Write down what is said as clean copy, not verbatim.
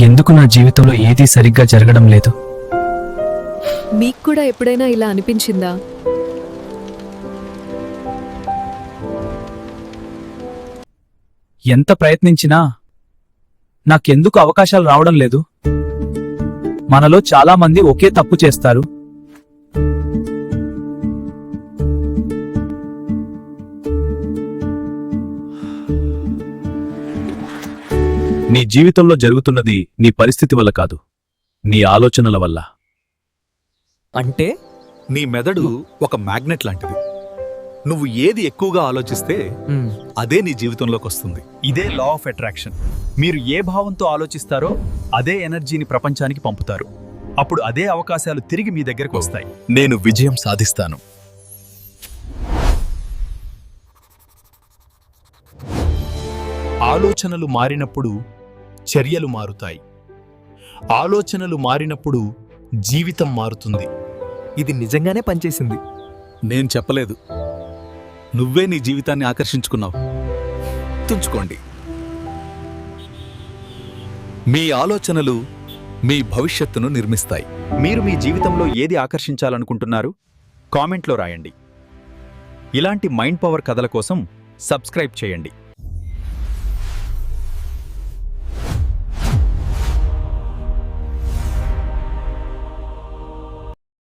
ఎందుకు నా జీవితంలో ఏదీ సరిగ్గా జరగడం లేదు? మీకు కూడా ఎప్పుడైనా ఇలా అనిపించిందా? ఎంత ప్రయత్నించినా నాకెందుకు అవకాశాలు రావడం లేదు? మనలో చాలా మంది ఒకే తప్పు చేస్తారు. నీ జీవితంలో జరుగుతున్నది నీ పరిస్థితి వల్ల కాదు, నీ ఆలోచనల వల్ల. అంటే నీ మెదడు ఒక మ్యాగ్నెట్ లాంటిది. నువ్వు ఏది ఎక్కువగా ఆలోచిస్తే అదే నీ జీవితంలోకి వస్తుంది. ఇదే లా ఆఫ్ అట్రాక్షన్. మీరు ఏ భావంతో ఆలోచిస్తారో అదే ఎనర్జీని ప్రపంచానికి పంపుతారు. అప్పుడు అదే అవకాశాలు తిరిగి మీ దగ్గరకు వస్తాయి. నేను విజయం సాధిస్తాను. ఆలోచనలు మారినప్పుడు చర్యలు మారుతాయి. ఆలోచనలు మారినప్పుడు జీవితం మారుతుంది. ఇది నిజంగానే పనిచేసింది. నేను చెప్పలేదు, నువ్వే నీ జీవితాన్ని ఆకర్షించుకున్నావు. తుంచుకోండి. మీ ఆలోచనలు మీ భవిష్యత్తును నిర్మిస్తాయి. మీరు మీ జీవితంలో ఏది ఆకర్షించాలనుకుంటున్నారు? కామెంట్లో రాయండి. ఇలాంటి మైండ్ పవర్ కథల కోసం సబ్స్క్రైబ్ చేయండి.